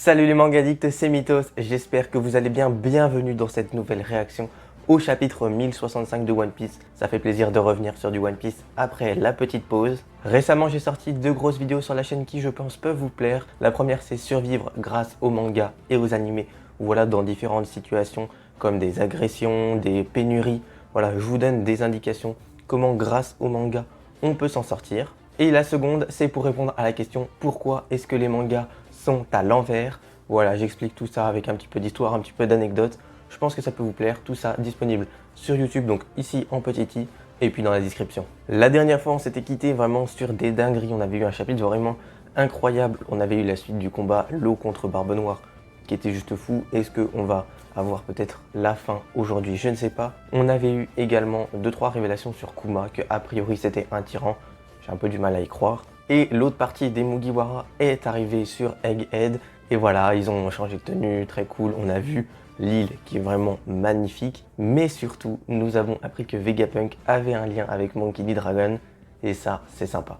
Salut les manga addicts, c'est Mythos, j'espère que vous allez bien, bienvenue dans cette nouvelle réaction au chapitre 1065 de One Piece. Ça fait plaisir de revenir sur du One Piece après la petite pause. Récemment j'ai sorti deux grosses vidéos sur la chaîne qui je pense peuvent vous plaire. La première c'est survivre grâce aux mangas et aux animés, voilà, dans différentes situations comme des agressions, des pénuries. Voilà, je vous donne des indications comment grâce aux mangas on peut s'en sortir. Et la seconde c'est pour répondre à la question pourquoi est-ce que les mangas sont à l'envers. Voilà, j'explique tout ça avec un petit peu d'histoire, un petit peu d'anecdotes. Je pense que ça peut vous plaire. Tout ça disponible sur YouTube, donc ici en petit i, et puis dans la description. La dernière fois, on s'était quitté vraiment sur des dingueries. On avait eu un chapitre vraiment incroyable. On avait eu la suite du combat Law contre Barbe Noire, qui était juste fou. Est-ce qu'on va avoir peut-être la fin aujourd'hui? Je ne sais pas. On avait eu également 2-3 révélations sur Kuma, que a priori c'était un tyran. J'ai un peu du mal à y croire. Et l'autre partie des Mugiwara est arrivée sur Egghead. Et voilà, ils ont changé de tenue, très cool. On a vu l'île qui est vraiment magnifique. Mais surtout, nous avons appris que Vegapunk avait un lien avec Monkey D. Dragon. Et ça, c'est sympa.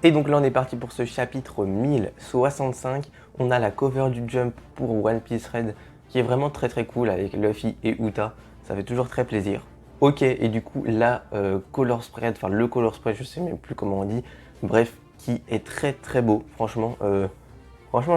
Et donc là, on est parti pour ce chapitre 1065. On a la cover du Jump pour One Piece Red qui est vraiment très cool avec Luffy et Uta. Ça fait toujours très plaisir. Ok, et du coup, la color spread, enfin le color spread, je sais même plus comment on dit. Bref, qui est très beau. Franchement,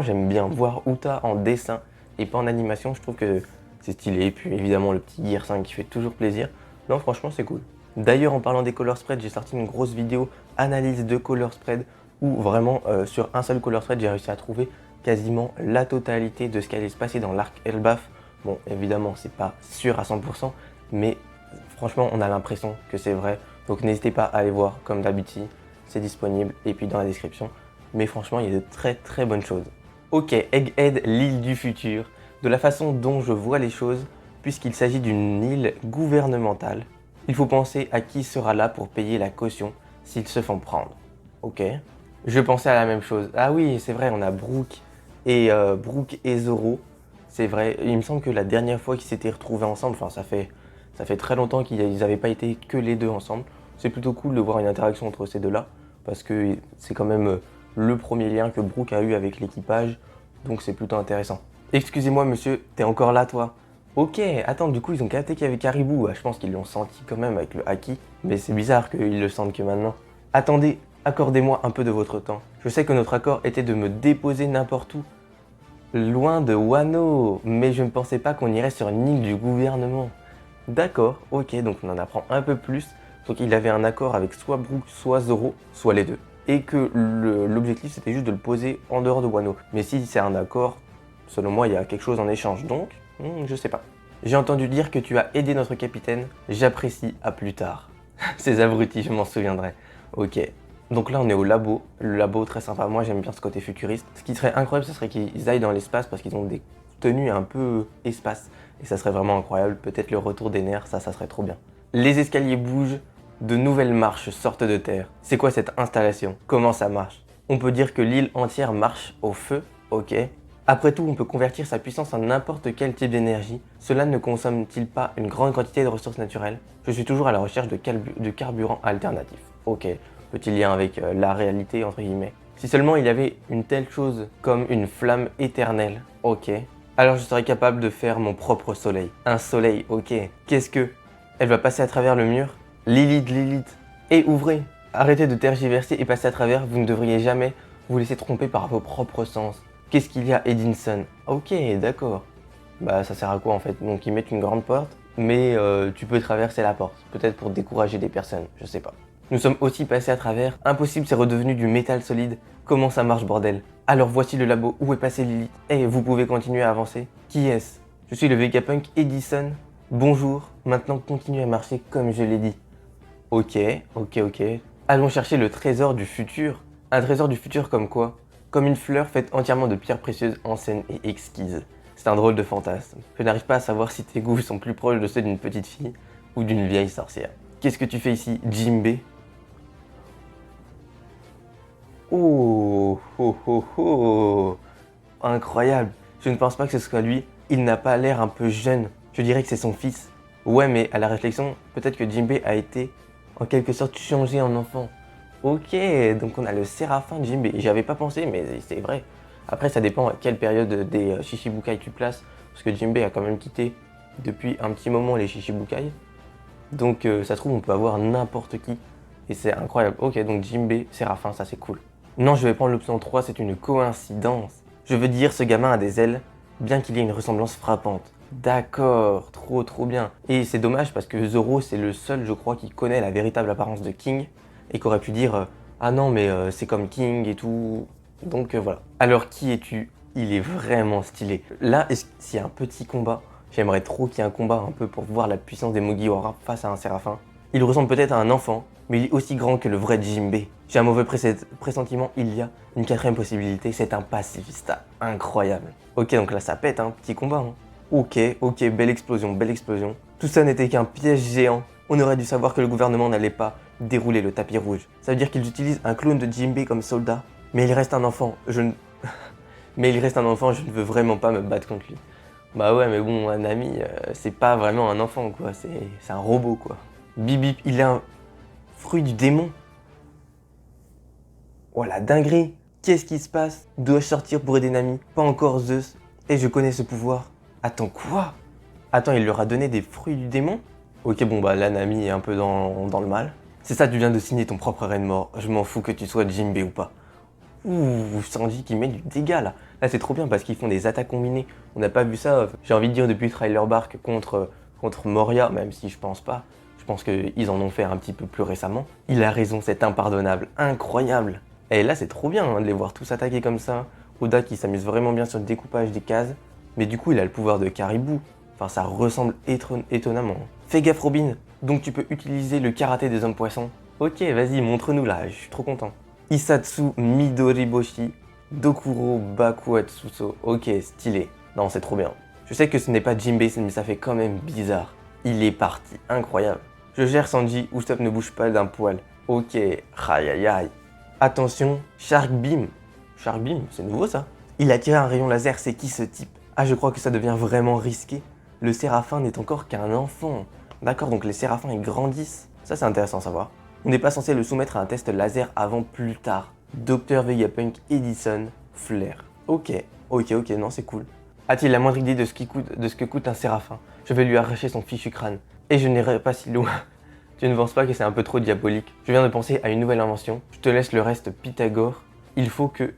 j'aime bien voir Uta en dessin et pas en animation. Je trouve que c'est stylé. Et puis évidemment, le petit Gear 5 qui fait toujours plaisir. Non, franchement, c'est cool. D'ailleurs, en parlant des color spread, j'ai sorti une grosse vidéo analyse de color spread où vraiment, sur un seul color spread, j'ai réussi à trouver quasiment la totalité de ce qui allait se passer dans l'arc Elbaf. Bon, évidemment, c'est pas sûr à 100%, mais franchement, on a l'impression que c'est vrai. Donc n'hésitez pas à aller voir comme d'habitude. C'est disponible et puis dans la description. Mais franchement, il y a de très bonnes choses. Ok, Egghead, l'île du futur. De la façon dont je vois les choses, puisqu'il s'agit d'une île gouvernementale, il faut penser à qui sera là pour payer la caution s'ils se font prendre. Ok. Je pensais à la même chose. Ah oui, c'est vrai, on a Brook et Zoro. C'est vrai, il me semble que la dernière fois qu'ils s'étaient retrouvés ensemble, enfin ça fait très longtemps qu'ils n'avaient pas été que les deux ensemble. C'est plutôt cool de voir une interaction entre ces deux-là, parce que c'est quand même le premier lien que Brook a eu avec l'équipage, donc c'est plutôt intéressant. Excusez-moi monsieur, t'es encore là toi? Ok, attends, du coup ils ont capté qu'il y avait Caribou. Je pense qu'ils l'ont senti quand même avec le haki, mais c'est bizarre qu'ils le sentent que maintenant. Attendez, accordez-moi un peu de votre temps. Je sais que notre accord était de me déposer n'importe où, loin de Wano, mais je ne pensais pas qu'on irait sur une île du gouvernement. D'accord, ok, donc on en apprend un peu plus. Donc il avait un accord avec soit Brook, soit Zoro, soit les deux. Et que l'objectif c'était juste de le poser en dehors de Wano. Mais si c'est un accord, selon moi il y a quelque chose en échange, donc je sais pas. J'ai entendu dire que tu as aidé notre capitaine, j'apprécie, à plus tard. Ces abrutis, je m'en souviendrai. Ok. Donc là on est au labo, le labo très sympa, moi j'aime bien ce côté futuriste. Ce qui serait incroyable ce serait qu'ils aillent dans l'espace parce qu'ils ont des tenues un peu espace. Et ça serait vraiment incroyable, peut-être le retour des nerfs, ça serait trop bien. Les escaliers bougent, de nouvelles marches sortent de terre. C'est quoi cette installation? Comment ça marche? On peut dire que l'île entière marche au feu, ok. Après tout, on peut convertir sa puissance en n'importe quel type d'énergie. Cela ne consomme-t-il pas une grande quantité de ressources naturelles? Je suis toujours à la recherche de carburant alternatif. Ok, petit lien avec la réalité entre guillemets. Si seulement il y avait une telle chose comme une flamme éternelle, ok. Alors je serais capable de faire mon propre soleil. Un soleil, ok. Qu'est-ce que? Elle va passer à travers le mur? Lilith. Et ouvrez. Arrêtez de tergiverser et passez à travers, vous ne devriez jamais vous laisser tromper par vos propres sens. Qu'est-ce qu'il y a, Edinson? Ok, d'accord. Bah ça sert à quoi en fait? Donc ils mettent une grande porte, mais tu peux traverser la porte. Peut-être pour décourager des personnes, je sais pas. Nous sommes aussi passés à travers. Impossible, c'est redevenu du métal solide. Comment ça marche, bordel? Alors voici le labo. Où est passé Lilith? Eh, vous pouvez continuer à avancer. Qui est-ce? Je suis le Vegapunk Edison. Bonjour. Maintenant, continuez à marcher comme je l'ai dit. Ok. Allons chercher le trésor du futur. Un trésor du futur comme quoi? Comme une fleur faite entièrement de pierres précieuses anciennes et exquises. C'est un drôle de fantasme. Je n'arrive pas à savoir si tes goûts sont plus proches de ceux d'une petite fille ou d'une vieille sorcière. Qu'est-ce que tu fais ici, Jimbe? Oh. Incroyable. Je ne pense pas que ce soit lui. Il n'a pas l'air un peu jeune. Je dirais que c'est son fils. Ouais, mais à la réflexion, peut-être que Jimbe a été en quelque sorte changé en enfant. Ok, donc on a le Séraphin Jimbe. J'y avais pas pensé, mais c'est vrai. Après, ça dépend à quelle période des Shichibukai tu places, parce que Jinbei a quand même quitté depuis un petit moment les Shichibukai. Donc ça se trouve, on peut avoir n'importe qui. Et c'est incroyable. Ok, donc Jinbei, Séraphin, ça c'est cool. Non, je vais prendre l'option 3, c'est une coïncidence. Je veux dire, ce gamin a des ailes, bien qu'il ait une ressemblance frappante. D'accord, trop bien. Et c'est dommage parce que Zoro, c'est le seul, je crois, qui connaît la véritable apparence de King et qui aurait pu dire ah non, mais c'est comme King et tout. Donc voilà. Alors, qui es-tu? Il est vraiment stylé. Là, s'il y a un petit combat, j'aimerais trop qu'il y ait un combat un peu pour voir la puissance des Mugiwara face à un Séraphin. Il ressemble peut-être à un enfant, mais il est aussi grand que le vrai Jinbei. J'ai un mauvais pressentiment, il y a une quatrième possibilité, c'est un pacifista. Incroyable. Ok, donc là ça pète, hein, petit combat. Hein. Ok, belle explosion. Tout ça n'était qu'un piège géant. On aurait dû savoir que le gouvernement n'allait pas dérouler le tapis rouge. Ça veut dire qu'ils utilisent un clone de Jinbei comme soldat. Mais il reste un enfant, mais il reste un enfant, je ne veux vraiment pas me battre contre lui. Bah ouais, mais bon, un ami, c'est pas vraiment un enfant, quoi. C'est un robot, quoi. Bip, il a un fruit du démon. Oh la dinguerie. Qu'est-ce qui se passe? Dois-je sortir pour aider Nami? Pas encore Zeus. Et je connais ce pouvoir. Attends, quoi? Attends, il leur a donné des fruits du démon? Ok, bon bah là, Nami est un peu dans le mal. C'est ça, tu viens de signer ton propre reine mort. Je m'en fous que tu sois Jinbei ou pas. Ouh, Sanji qui met du dégât là. Là c'est trop bien parce qu'ils font des attaques combinées. On n'a pas vu ça, j'ai envie de dire depuis Trailer Bark contre Moria, même si je pense pas. Je pense qu'ils en ont fait un petit peu plus récemment. Il a raison, c'est impardonnable, incroyable. Et là c'est trop bien hein, de les voir tous attaquer comme ça. Oda qui s'amuse vraiment bien sur le découpage des cases. Mais du coup il a le pouvoir de Caribou. Enfin ça ressemble étonnamment. Fais gaffe Robin, donc tu peux utiliser le karaté des hommes poissons. Ok vas-y montre-nous là, je suis trop content. Isatsu Midoriboshi Dokuro Bakuatsuso. Ok, stylé. Non, c'est trop bien. Je sais que ce n'est pas Jinbei, mais ça fait quand même bizarre. Il est parti, incroyable. Je gère Sanji, Usopp ne bouge pas d'un poil. Ok, aïe. Attention, Shark Beam. Shark Beam, c'est nouveau ça. Il a tiré un rayon laser, c'est qui ce type? Ah, je crois que ça devient vraiment risqué. Le Séraphin n'est encore qu'un enfant. D'accord, donc les Séraphins ils grandissent. Ça c'est intéressant à savoir. On n'est pas censé le soumettre à un test laser avant plus tard. Dr Vegapunk Edison Flair. Ok, non c'est cool. A-t-il la moindre idée de ce que coûte un Séraphin? Je vais lui arracher son fichu crâne. Et je n'irai pas si loin. Tu ne penses pas que c'est un peu trop diabolique? Je viens de penser à une nouvelle invention. Je te laisse le reste Pythagore. Il faut que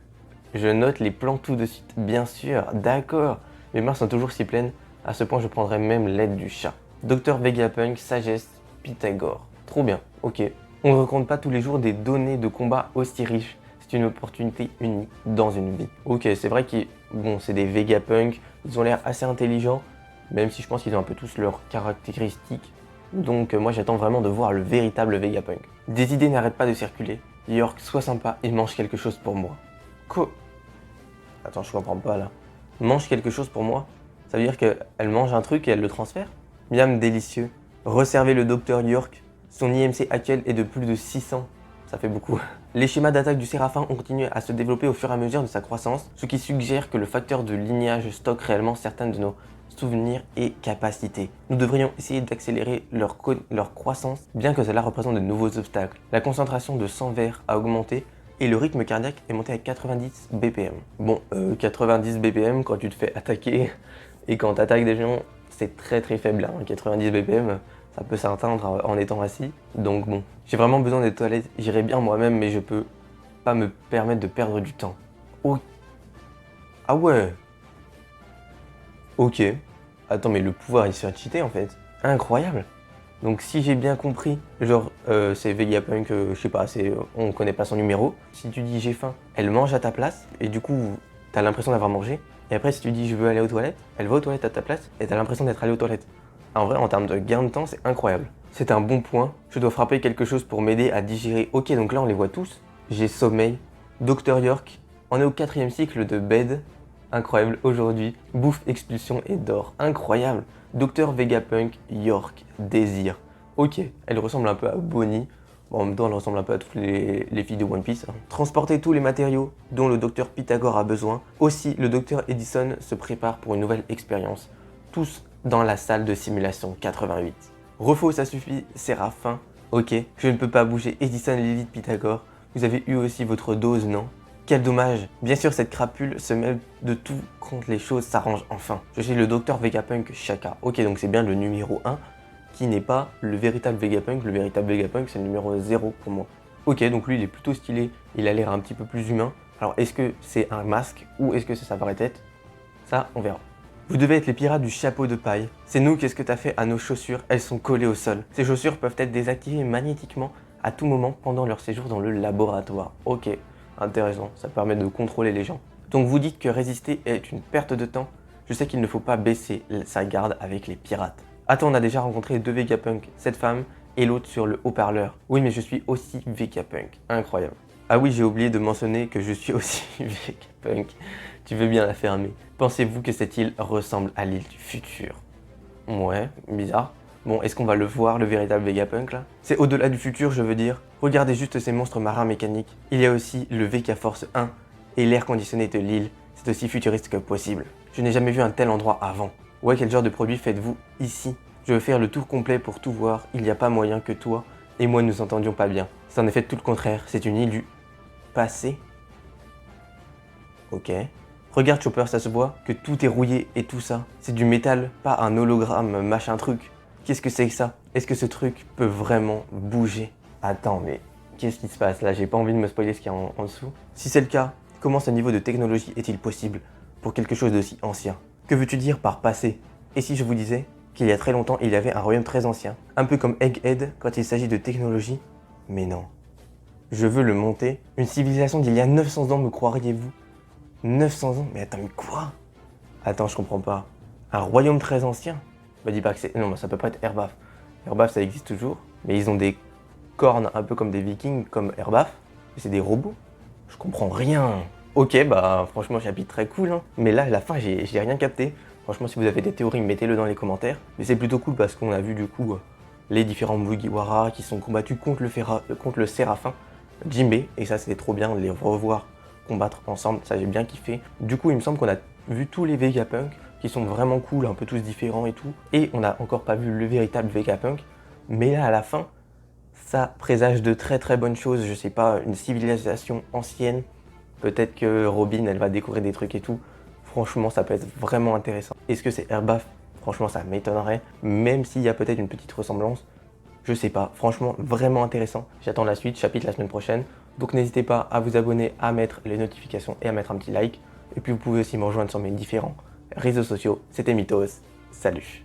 je note les plans tout de suite. Bien sûr, d'accord. Mes mains sont toujours si pleines. À ce point je prendrai même l'aide du chat. Dr Vegapunk, sagesse, Pythagore. Trop bien, ok. On ne rencontre pas tous les jours des données de combat aussi riches. C'est une opportunité unique dans une vie. Ok, c'est vrai que bon, c'est des Vegapunk, ils ont l'air assez intelligents, même si je pense qu'ils ont un peu tous leurs caractéristiques. Donc moi j'attends vraiment de voir le véritable Vegapunk. Des idées n'arrêtent pas de circuler. York, sois sympa, il mange quelque chose pour moi. Attends, je comprends pas là. Mange quelque chose pour moi? Ça veut dire qu'elle mange un truc et elle le transfère? Miam délicieux. Resservez le docteur York. Son IMC actuel est de plus de 600. Ça fait beaucoup. Les schémas d'attaque du Séraphin ont continué à se développer au fur et à mesure de sa croissance, ce qui suggère que le facteur de lignage stocke réellement certaines de nos souvenirs et capacités. Nous devrions essayer d'accélérer leur croissance, bien que cela représente de nouveaux obstacles. La concentration de sang vert a augmenté et le rythme cardiaque est monté à 90 BPM. Bon, 90 BPM quand tu te fais attaquer et quand tu attaques des gens, c'est très faible. Hein. 90 BPM, ça peut s'atteindre en étant assis. Donc bon, j'ai vraiment besoin des toilettes. J'irai bien moi-même, mais je peux pas me permettre de perdre du temps. Oh. Ah ouais. Ok. Attends, mais le pouvoir il se fait cheater en fait. Incroyable. Donc si j'ai bien compris, genre c'est Vegapunk, je sais pas, on connaît pas son numéro. Si tu dis j'ai faim, elle mange à ta place et du coup t'as l'impression d'avoir mangé. Et après si tu dis je veux aller aux toilettes, elle va aux toilettes à ta place et t'as l'impression d'être allé aux toilettes. En vrai en termes de gain de temps c'est incroyable. C'est un bon point. Je dois frapper quelque chose pour m'aider à digérer. Ok donc là on les voit tous. J'ai sommeil, Dr York. On est au 4e cycle de bed. Incroyable aujourd'hui. Bouffe, expulsion et d'or. Incroyable. Dr Vegapunk, York, désir. Ok, elle ressemble un peu à Bonnie. Bon, en même temps, elle ressemble un peu à toutes les filles de One Piece. Hein. Transporter tous les matériaux dont le docteur Pythagore a besoin. Aussi, le docteur Edison se prépare pour une nouvelle expérience. Tous dans la salle de simulation 88. Refos, ça suffit, Séraphin. Ok, je ne peux pas bouger. Edison, Lilith, Pythagore. Vous avez eu aussi votre dose, non? quel dommage. Bien sûr, cette crapule se mêle de tout quand les choses s'arrangent enfin. Je suis le docteur Vegapunk Shaka. Ok, donc c'est bien le numéro 1 qui n'est pas le véritable Vegapunk. Le véritable Vegapunk, c'est le numéro 0 pour moi. Ok, donc lui, il est plutôt stylé. Il a l'air un petit peu plus humain. Alors, est-ce que c'est un masque ou est-ce que c'est sa vraie tête? Ça, on verra. Vous devez être les pirates du chapeau de paille. C'est nous, qu'est-ce que t'as fait à nos chaussures? Elles sont collées au sol. Ces chaussures peuvent être désactivées magnétiquement à tout moment pendant leur séjour dans le laboratoire. Ok, intéressant, ça permet de contrôler les gens. Donc vous dites que résister est une perte de temps? Je sais qu'il ne faut pas baisser sa garde avec les pirates. Attends, on a déjà rencontré deux Vegapunk, cette femme et l'autre sur le haut-parleur. Oui, mais je suis aussi Vegapunk. Incroyable. Ah oui, j'ai oublié de mentionner que je suis aussi Vegapunk. Tu veux bien la fermer. Pensez-vous que cette île ressemble à l'île du futur? Ouais, bizarre. Bon, est-ce qu'on va le voir, le véritable Vegapunk là? C'est au-delà du futur, je veux dire. Regardez juste ces monstres marins mécaniques. Il y a aussi le VK Force 1 et l'air conditionné de l'île. C'est aussi futuriste que possible. Je n'ai jamais vu un tel endroit avant. Ouais, quel genre de produit faites-vous ici? Je veux faire le tour complet pour tout voir. Il n'y a pas moyen que toi et moi nous entendions pas bien. C'est en effet tout le contraire. C'est une île du passé. Ok. Regarde Chopper, ça se voit que tout est rouillé et tout ça. C'est du métal, pas un hologramme machin truc. Qu'est-ce que c'est que ça? Est-ce que ce truc peut vraiment bouger? Attends, mais qu'est-ce qui se passe là? J'ai pas envie de me spoiler ce qu'il y a en dessous. Si c'est le cas, comment ce niveau de technologie est-il possible pour quelque chose d'aussi ancien? Que veux-tu dire par passé? Et si je vous disais qu'il y a très longtemps, il y avait un royaume très ancien, un peu comme Egghead quand il s'agit de technologie? Mais non. Je veux le monter. Une civilisation d'il y a 900 ans, me croiriez-vous? 900 ans? Mais attends, mais quoi? Attends, je comprends pas. Un royaume très ancien? Bah dis pas que c'est... Non, ça peut pas être Erbaf. Erbaf, ça existe toujours. Mais ils ont des cornes un peu comme des vikings, comme Erbaf. Mais c'est des robots. Je comprends rien. Ok, bah franchement, chapitre très cool. Hein. Mais là, à la fin, j'ai rien capté. Franchement, si vous avez des théories, mettez-le dans les commentaires. Mais c'est plutôt cool parce qu'on a vu du coup les différents Mugiwara qui sont combattus contre le Séraphin, Jinbei. Et ça, c'était trop bien de les revoir combattre ensemble. Ça, j'ai bien kiffé. Du coup, il me semble qu'on a vu tous les Vegapunk qui sont vraiment cool, un peu tous différents et tout. Et on n'a encore pas vu le véritable Vegapunk. Mais là, à la fin, ça présage de très très bonnes choses. Je sais pas, une civilisation ancienne. Peut-être que Robin, elle va découvrir des trucs et tout. Franchement, ça peut être vraiment intéressant. Est-ce que c'est Erbaf? Franchement, ça m'étonnerait. Même s'il y a peut-être une petite ressemblance. Je sais pas. Franchement, vraiment intéressant. J'attends la suite, chapitre la semaine prochaine. Donc n'hésitez pas à vous abonner, à mettre les notifications et à mettre un petit like. Et puis vous pouvez aussi me rejoindre sur mes différents réseaux sociaux. C'était Mythos. Salut!